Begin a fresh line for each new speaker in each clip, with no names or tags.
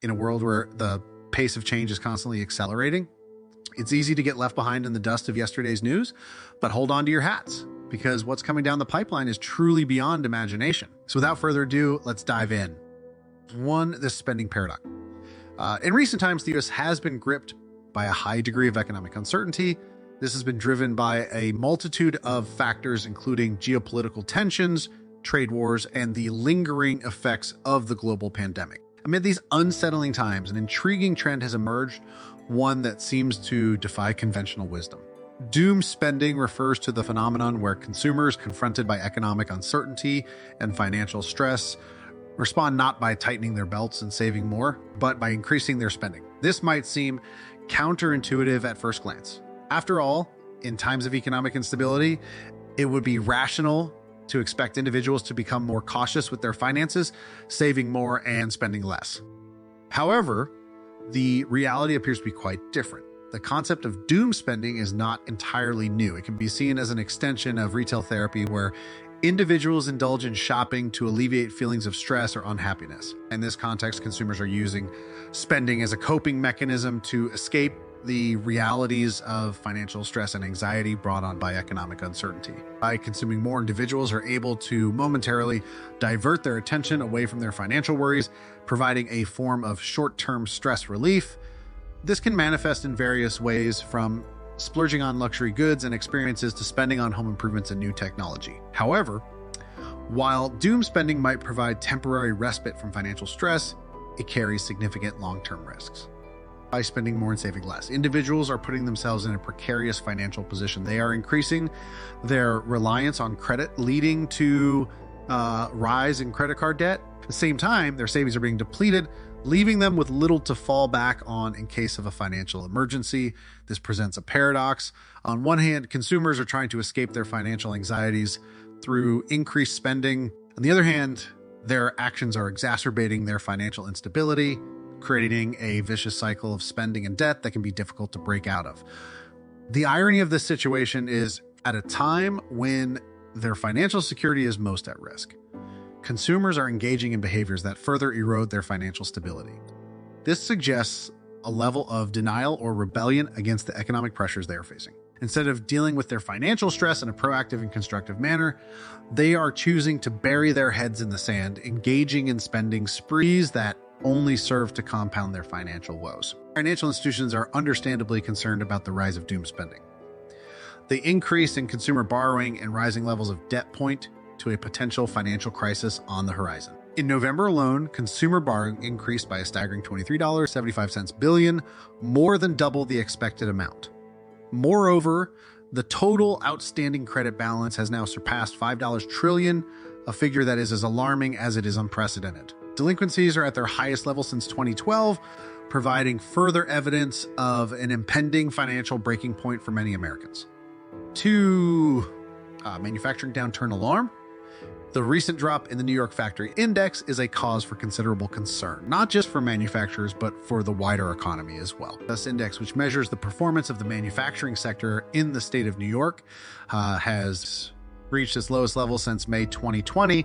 In a world where the pace of change is constantly accelerating, it's easy to get left behind in the dust of yesterday's news, but hold on to your hats because what's coming down the pipeline is truly beyond imagination. So without further ado, let's dive in. One, the spending paradox. In recent times, the US has been gripped by a high degree of economic uncertainty. This has been driven by a multitude of factors, including geopolitical tensions, trade wars, and the lingering effects of the global pandemic. Amid these unsettling times, an intriguing trend has emerged, one that seems to defy conventional wisdom. Doom spending refers to the phenomenon where consumers confronted by economic uncertainty and financial stress respond not by tightening their belts and saving more, but by increasing their spending. This might seem counterintuitive at first glance. After all, in times of economic instability, it would be rational to expect individuals to become more cautious with their finances, saving more and spending less. However, the reality appears to be quite different. The concept of doom spending is not entirely new. It can be seen as an extension of retail therapy where individuals indulge in shopping to alleviate feelings of stress or unhappiness. In this context, consumers are using spending as a coping mechanism to escape the realities of financial stress and anxiety brought on by economic uncertainty. By consuming more, individuals are able to momentarily divert their attention away from their financial worries, providing a form of short-term stress relief. This can manifest in various ways, from splurging on luxury goods and experiences to spending on home improvements and new technology. However, while doom spending might provide temporary respite from financial stress, it carries significant long-term risks. By spending more and saving less, individuals are putting themselves in a precarious financial position. They are increasing their reliance on credit, leading to rise in credit card debt. At the same time, their savings are being depleted, leaving them with little to fall back on in case of a financial emergency. This presents a paradox. On one hand, consumers are trying to escape their financial anxieties through increased spending. On the other hand, their actions are exacerbating their financial instability, creating a vicious cycle of spending and debt that can be difficult to break out of. The irony of this situation is, at a time when their financial security is most at risk, consumers are engaging in behaviors that further erode their financial stability. This suggests a level of denial or rebellion against the economic pressures they are facing. Instead of dealing with their financial stress in a proactive and constructive manner, they are choosing to bury their heads in the sand, engaging in spending sprees that only serve to compound their financial woes. Financial institutions are understandably concerned about the rise of doom spending. The increase in consumer borrowing and rising levels of debt point to a potential financial crisis on the horizon. In November alone, consumer borrowing increased by a staggering $23.75 billion, more than double the expected amount. Moreover, the total outstanding credit balance has now surpassed $5 trillion, a figure that is as alarming as it is unprecedented. Delinquencies are at their highest level since 2012, providing further evidence of an impending financial breaking point for many Americans. Two, manufacturing downturn alarm. The recent drop in the New York Factory Index is a cause for considerable concern, not just for manufacturers, but for the wider economy as well. This index, which measures the performance of the manufacturing sector in the state of New York, has reached its lowest level since May 2020,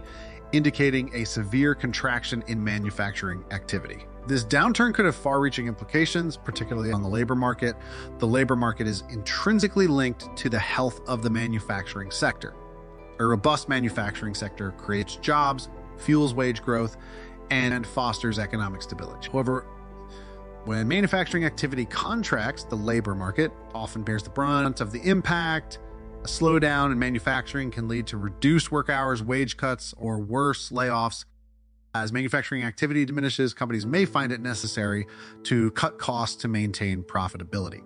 indicating a severe contraction in manufacturing activity. This downturn could have far-reaching implications, particularly on the labor market. The labor market is intrinsically linked to the health of the manufacturing sector. A robust manufacturing sector creates jobs, fuels wage growth, and fosters economic stability. However, when manufacturing activity contracts, the labor market often bears the brunt of the impact. A slowdown in manufacturing can lead to reduced work hours, wage cuts, or worse, layoffs. As manufacturing activity diminishes, companies may find it necessary to cut costs to maintain profitability.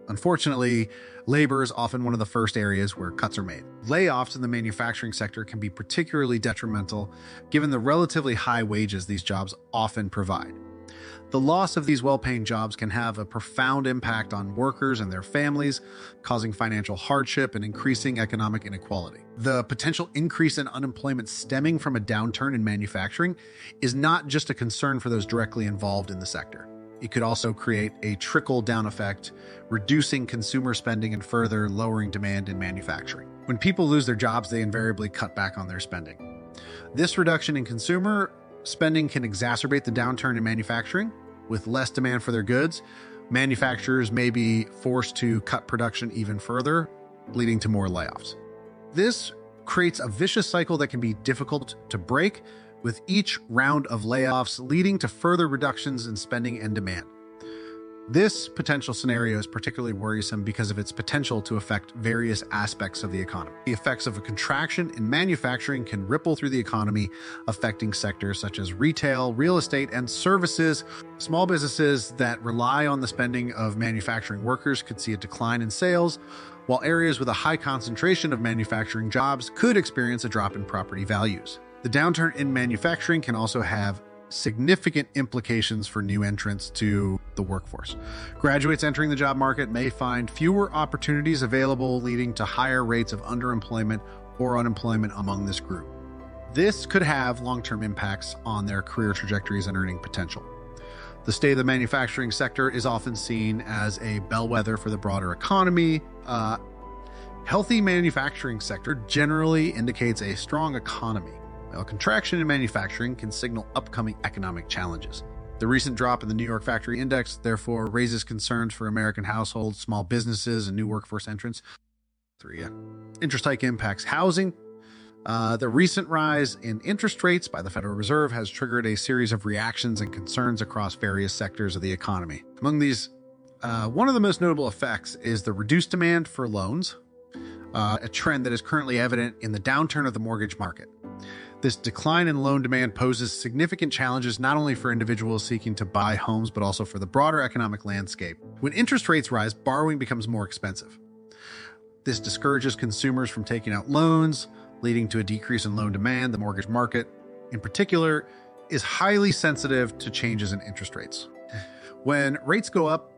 Unfortunately, labor is often one of the first areas where cuts are made. Layoffs in the manufacturing sector can be particularly detrimental, given the relatively high wages these jobs often provide. The loss of these well-paying jobs can have a profound impact on workers and their families, causing financial hardship and increasing economic inequality. The potential increase in unemployment stemming from a downturn in manufacturing is not just a concern for those directly involved in the sector. It could also create a trickle-down effect, reducing consumer spending and further lowering demand in manufacturing. When people lose their jobs, they invariably cut back on their spending. This reduction in consumer spending can exacerbate the downturn in manufacturing, with less demand for their goods, manufacturers may be forced to cut production even further, leading to more layoffs. This creates a vicious cycle that can be difficult to break, with each round of layoffs leading to further reductions in spending and demand. This potential scenario is particularly worrisome because of its potential to affect various aspects of the economy. The effects of a contraction in manufacturing can ripple through the economy, affecting sectors such as retail, real estate, and services. Small businesses that rely on the spending of manufacturing workers could see a decline in sales, while areas with a high concentration of manufacturing jobs could experience a drop in property values. The downturn in manufacturing can also have significant implications for new entrants to the workforce. Graduates entering the job market may find fewer opportunities available, leading to higher rates of underemployment or unemployment among this group. This could have long-term impacts on their career trajectories and earning potential. The state of the manufacturing sector is often seen as a bellwether for the broader economy. Healthy manufacturing sector generally indicates a strong economy. A contraction in manufacturing can signal upcoming economic challenges. The recent drop in the New York Factory Index, therefore, raises concerns for American households, small businesses, and new workforce entrants. Interest hike impacts housing. The recent rise in interest rates by the Federal Reserve has triggered a series of reactions and concerns across various sectors of the economy. Among these, one of the most notable effects is the reduced demand for loans, a trend that is currently evident in the downturn of the mortgage market. This decline in loan demand poses significant challenges not only for individuals seeking to buy homes, but also for the broader economic landscape. When interest rates rise, borrowing becomes more expensive. This discourages consumers from taking out loans, leading to a decrease in loan demand. The mortgage market, in particular, is highly sensitive to changes in interest rates. When rates go up,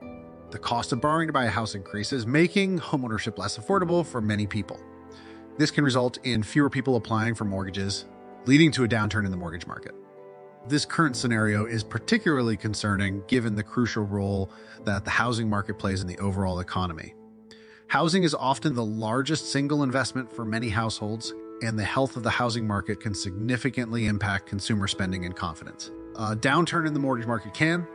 the cost of borrowing to buy a house increases, making homeownership less affordable for many people. This can result in fewer people applying for mortgages, leading to a downturn in the mortgage market. This current scenario is particularly concerning given the crucial role that the housing market plays in the overall economy. Housing is often the largest single investment for many households, and the health of the housing market can significantly impact consumer spending and confidence. A downturn in the mortgage market can,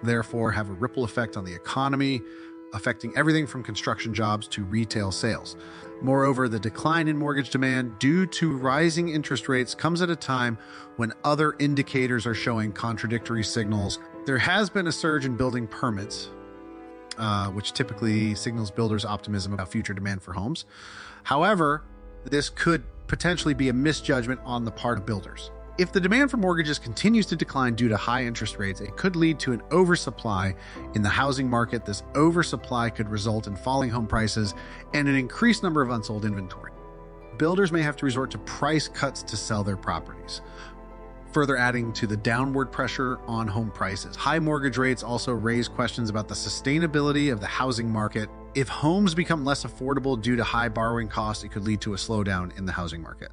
therefore, have a ripple effect on the economy, affecting everything from construction jobs to retail sales. Moreover, the decline in mortgage demand due to rising interest rates comes at a time when other indicators are showing contradictory signals. There has been a surge in building permits, which typically signals builders' optimism about future demand for homes. However, this could potentially be a misjudgment on the part of builders. If the demand for mortgages continues to decline due to high interest rates, it could lead to an oversupply in the housing market. This oversupply could result in falling home prices and an increased number of unsold inventory. Builders may have to resort to price cuts to sell their properties, further adding to the downward pressure on home prices. High mortgage rates also raise questions about the sustainability of the housing market. If homes become less affordable due to high borrowing costs, it could lead to a slowdown in the housing market.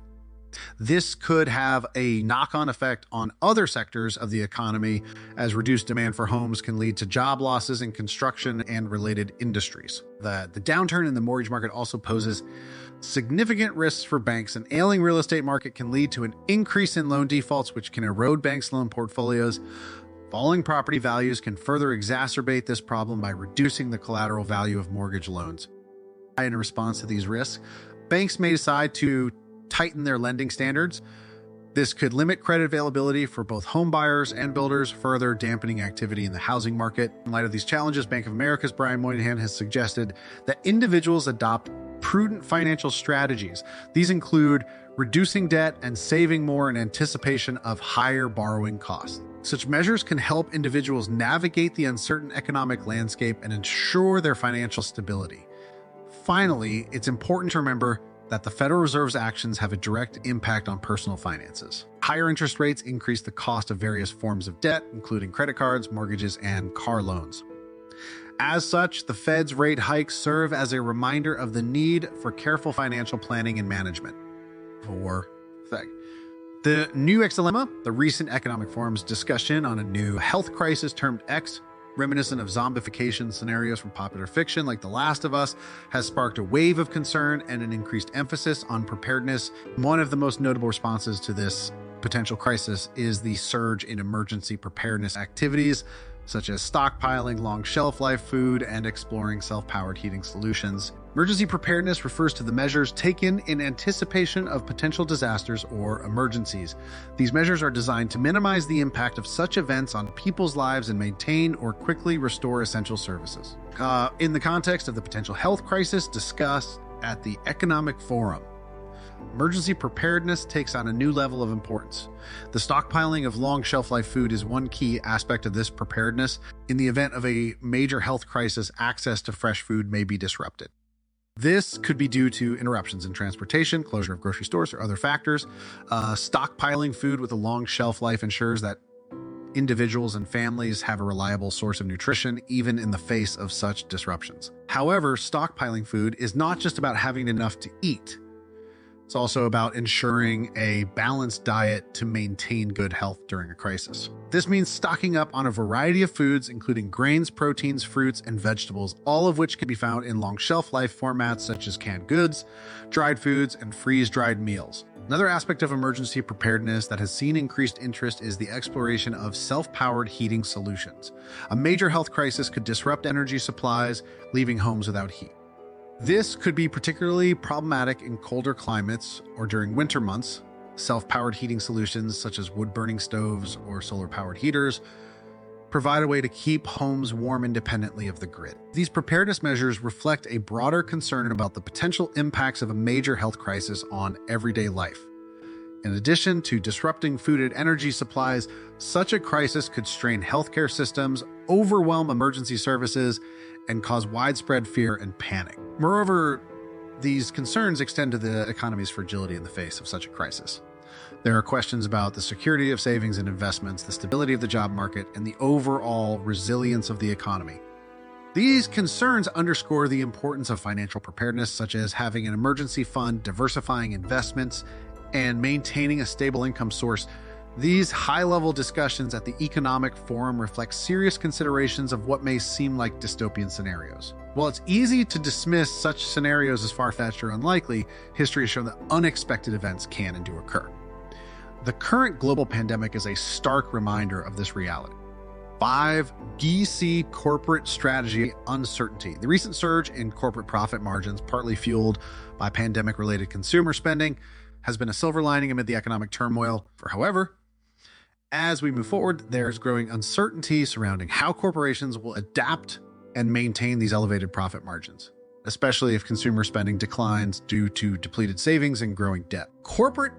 This could have a knock-on effect on other sectors of the economy, as reduced demand for homes can lead to job losses in construction and related industries. The downturn in the mortgage market also poses significant risks for banks. An ailing real estate market can lead to an increase in loan defaults, which can erode banks' loan portfolios. Falling property values can further exacerbate this problem by reducing the collateral value of mortgage loans. In response to these risks, banks may decide to tighten their lending standards. This could limit credit availability for both home buyers and builders, further dampening activity in the housing market. In light of these challenges, Bank of America's Brian Moynihan has suggested that individuals adopt prudent financial strategies. These include reducing debt and saving more in anticipation of higher borrowing costs. Such measures can help individuals navigate the uncertain economic landscape and ensure their financial stability. Finally, it's important to remember that the Federal Reserve's actions have a direct impact on personal finances. Higher interest rates increase the cost of various forms of debt, including credit cards, mortgages, and car loans. As such, the Fed's rate hikes serve as a reminder of the need for careful financial planning and management. The new dilemma, the recent Economic Forum's discussion on a new health crisis termed X, reminiscent of zombification scenarios from popular fiction like The Last of Us, has sparked a wave of concern and an increased emphasis on preparedness. One of the most notable responses to this potential crisis is the surge in emergency preparedness activities. such as stockpiling long shelf life food and exploring self-powered heating solutions. Emergency preparedness refers to the measures taken in anticipation of potential disasters or emergencies. These measures are designed to minimize the impact of such events on people's lives and maintain or quickly restore essential services. In the context of the potential health crisis discussed at the Economic Forum, emergency preparedness takes on a new level of importance. The stockpiling of long shelf life food is one key aspect of this preparedness. In the event of a major health crisis, access to fresh food may be disrupted. This could be due to interruptions in transportation, closure of grocery stores, or other factors. Stockpiling food with a long shelf life ensures that individuals and families have a reliable source of nutrition, even in the face of such disruptions. However, stockpiling food is not just about having enough to eat. It's also about ensuring a balanced diet to maintain good health during a crisis. This means stocking up on a variety of foods, including grains, proteins, fruits, and vegetables, all of which can be found in long shelf life formats such as canned goods, dried foods, and freeze-dried meals. Another aspect of emergency preparedness that has seen increased interest is the exploration of self-powered heating solutions. A major health crisis could disrupt energy supplies, leaving homes without heat. This could be particularly problematic in colder climates or during winter months. Self-powered heating solutions such as wood-burning stoves or solar-powered heaters provide a way to keep homes warm independently of the grid. These preparedness measures reflect a broader concern about the potential impacts of a major health crisis on everyday life. In addition to disrupting food and energy supplies, such a crisis could strain healthcare systems, overwhelm emergency services, and cause widespread fear and panic. Moreover, these concerns extend to the economy's fragility in the face of such a crisis. There are questions about the security of savings and investments, the stability of the job market, and the overall resilience of the economy. These concerns underscore the importance of financial preparedness, such as having an emergency fund, diversifying investments, and maintaining a stable income source. These high-level discussions at the Economic Forum reflect serious considerations of what may seem like dystopian scenarios. While it's easy to dismiss such scenarios as far-fetched or unlikely, history has shown that unexpected events can and do occur. The current global pandemic is a stark reminder of this reality. 5. DC corporate strategy uncertainty. The recent surge in corporate profit margins, partly fueled by pandemic-related consumer spending, has been a silver lining amid the economic turmoil. However, as we move forward, there's growing uncertainty surrounding how corporations will adapt and maintain these elevated profit margins, especially if consumer spending declines due to depleted savings and growing debt. Corporate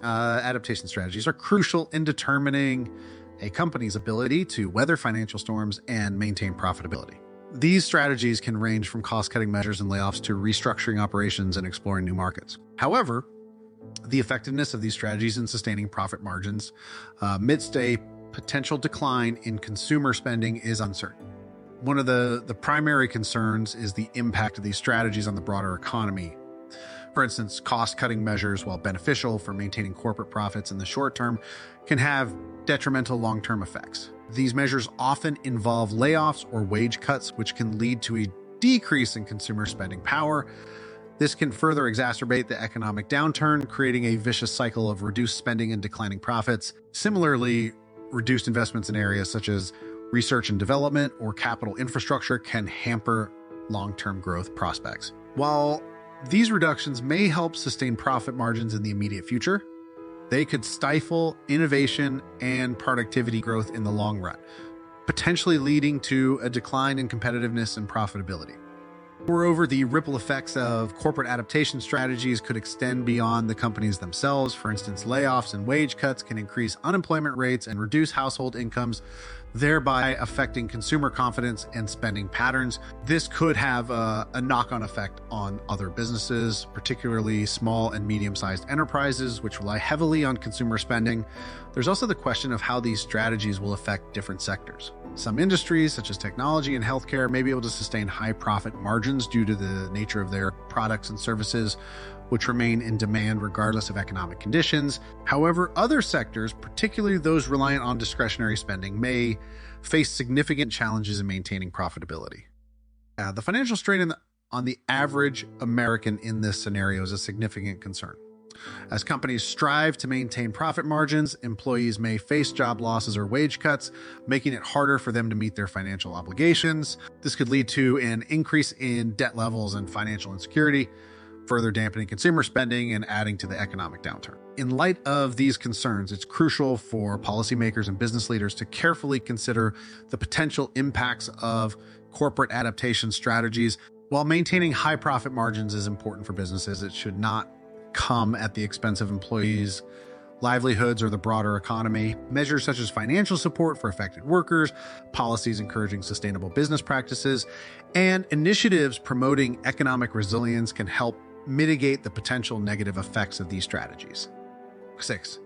adaptation strategies are crucial in determining a company's ability to weather financial storms and maintain profitability. These strategies can range from cost-cutting measures and layoffs to restructuring operations and exploring new markets. However, the effectiveness of these strategies in sustaining profit margins amidst a potential decline in consumer spending is uncertain. One of the primary concerns is the impact of these strategies on the broader economy. For instance, cost-cutting measures, while beneficial for maintaining corporate profits in the short term, can have detrimental long-term effects. These measures often involve layoffs or wage cuts, which can lead to a decrease in consumer spending power. This can further exacerbate the economic downturn, creating a vicious cycle of reduced spending and declining profits. Similarly, reduced investments in areas such as research and development or capital infrastructure can hamper long-term growth prospects. While these reductions may help sustain profit margins in the immediate future, they could stifle innovation and productivity growth in the long run, potentially leading to a decline in competitiveness and profitability. Moreover, the ripple effects of corporate adaptation strategies could extend beyond the companies themselves. For instance, layoffs and wage cuts can increase unemployment rates and reduce household incomes, thereby affecting consumer confidence and spending patterns. This could have a knock-on effect on other businesses, particularly small and medium-sized enterprises, which rely heavily on consumer spending. There's also the question of how these strategies will affect different sectors. Some industries, such as technology and healthcare, may be able to sustain high profit margins due to the nature of their products and services, which remain in demand regardless of economic conditions. However, other sectors, particularly those reliant on discretionary spending, may face significant challenges in maintaining profitability. The financial strain on the average American in this scenario is a significant concern. As companies strive to maintain profit margins, employees may face job losses or wage cuts, making it harder for them to meet their financial obligations. This could lead to an increase in debt levels and financial insecurity, further dampening consumer spending and adding to the economic downturn. In light of these concerns, it's crucial for policymakers and business leaders to carefully consider the potential impacts of corporate adaptation strategies. While maintaining high profit margins is important for businesses, it should not come at the expense of employees' livelihoods or the broader economy. Measures such as financial support for affected workers, policies encouraging sustainable business practices, and initiatives promoting economic resilience can help mitigate the potential negative effects of these strategies. 6.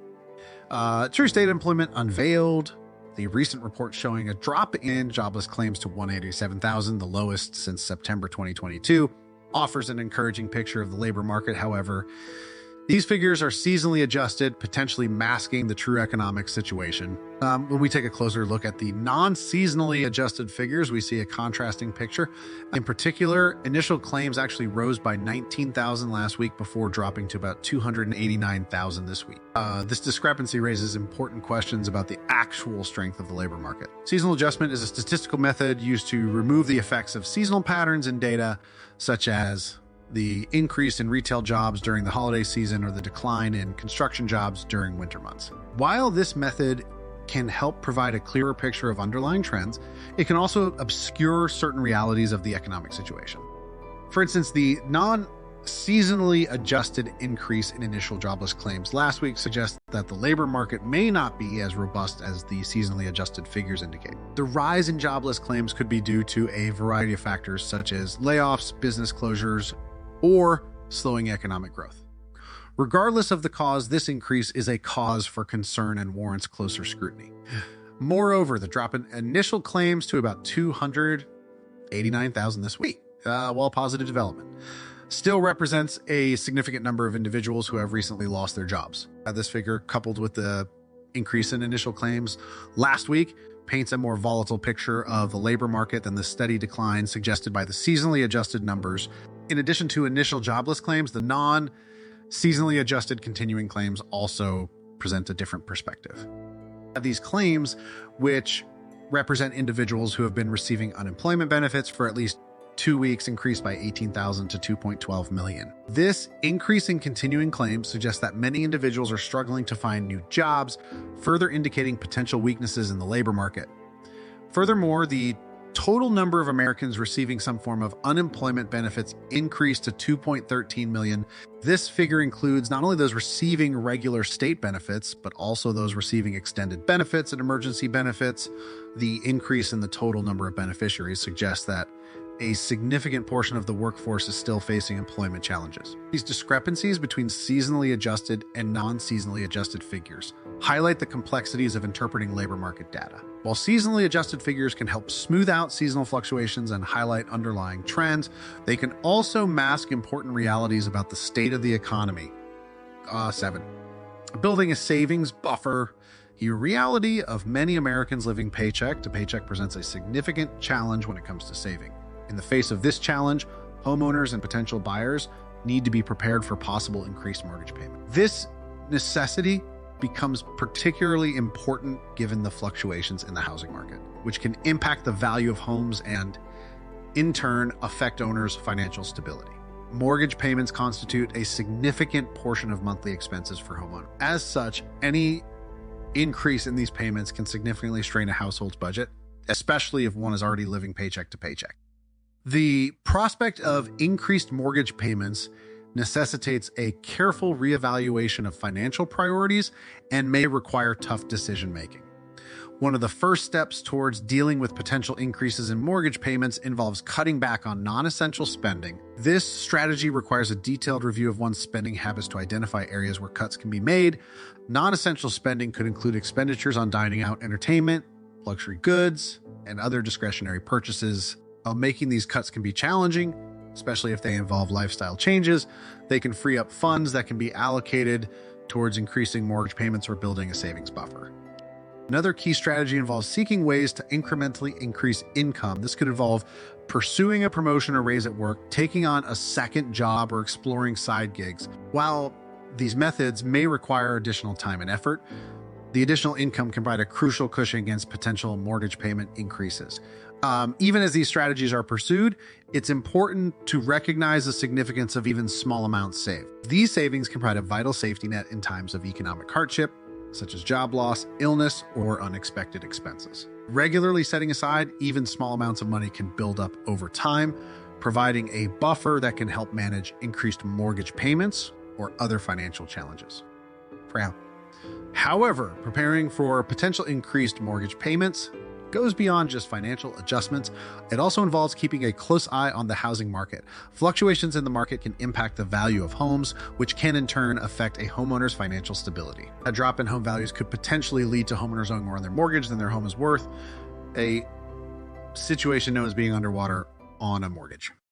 True state employment unveiled. The recent report showing a drop in jobless claims to 187,000, the lowest since September 2022, offers an encouraging picture of the labor market. However, these figures are seasonally adjusted, potentially masking the true economic situation. When we take a closer look at the non-seasonally adjusted figures, we see a contrasting picture. In particular, initial claims actually rose by 19,000 last week before dropping to about 289,000 this week. This discrepancy raises important questions about the actual strength of the labor market. Seasonal adjustment is a statistical method used to remove the effects of seasonal patterns in data, such as the increase in retail jobs during the holiday season or the decline in construction jobs during winter months. While this method can help provide a clearer picture of underlying trends, it can also obscure certain realities of the economic situation. For instance, the non-seasonally adjusted increase in initial jobless claims last week suggests that the labor market may not be as robust as the seasonally adjusted figures indicate. The rise in jobless claims could be due to a variety of factors such as layoffs, business closures, or slowing economic growth. Regardless of the cause, this increase is a cause for concern and warrants closer scrutiny. Moreover, the drop in initial claims to about 289,000 this week, while positive development, still represents a significant number of individuals who have recently lost their jobs. This figure, coupled with the increase in initial claims last week, paints a more volatile picture of the labor market than the steady decline suggested by the seasonally adjusted numbers. In addition to initial jobless claims, the non-seasonally adjusted continuing claims also present a different perspective. These claims, which represent individuals who have been receiving unemployment benefits for at least 2 weeks, increased by 18,000 to 2.12 million. This increase in continuing claims suggests that many individuals are struggling to find new jobs, further indicating potential weaknesses in the labor market. Furthermore, the total number of Americans receiving some form of unemployment benefits increased to 2.13 million. This figure includes not only those receiving regular state benefits, but also those receiving extended benefits and emergency benefits. The increase in the total number of beneficiaries suggests that a significant portion of the workforce is still facing employment challenges. These discrepancies between seasonally adjusted and non-seasonally adjusted figures highlight the complexities of interpreting labor market data. While seasonally adjusted figures can help smooth out seasonal fluctuations and highlight underlying trends, they can also mask important realities about the state of the economy. 7. Building a savings buffer. The reality of many Americans living paycheck to paycheck presents a significant challenge when it comes to saving. In the face of this challenge, homeowners and potential buyers need to be prepared for possible increased mortgage payment. This necessity becomes particularly important given the fluctuations in the housing market, which can impact the value of homes and, in turn, affect owners' financial stability. Mortgage payments constitute a significant portion of monthly expenses for homeowners. As such, any increase in these payments can significantly strain a household's budget, especially if one is already living paycheck to paycheck. The prospect of increased mortgage payments necessitates a careful reevaluation of financial priorities and may require tough decision-making. One of the first steps towards dealing with potential increases in mortgage payments involves cutting back on non-essential spending. This strategy requires a detailed review of one's spending habits to identify areas where cuts can be made. Non-essential spending could include expenditures on dining out, entertainment, luxury goods, and other discretionary purchases. While making these cuts can be challenging, especially if they involve lifestyle changes, they can free up funds that can be allocated towards increasing mortgage payments or building a savings buffer. Another key strategy involves seeking ways to incrementally increase income. This could involve pursuing a promotion or raise at work, taking on a second job, or exploring side gigs. While these methods may require additional time and effort, the additional income can provide a crucial cushion against potential mortgage payment increases. Even as these strategies are pursued, it's important to recognize the significance of even small amounts saved. These savings can provide a vital safety net in times of economic hardship, such as job loss, illness, or unexpected expenses. Regularly setting aside even small amounts of money can build up over time, providing a buffer that can help manage increased mortgage payments or other financial challenges. However, preparing for potential increased mortgage payments goes beyond just financial adjustments. It also involves keeping a close eye on the housing market. Fluctuations in the market can impact the value of homes, which can in turn affect a homeowner's financial stability. A drop in home values could potentially lead to homeowners owing more on their mortgage than their home is worth, a situation known as being underwater on a mortgage.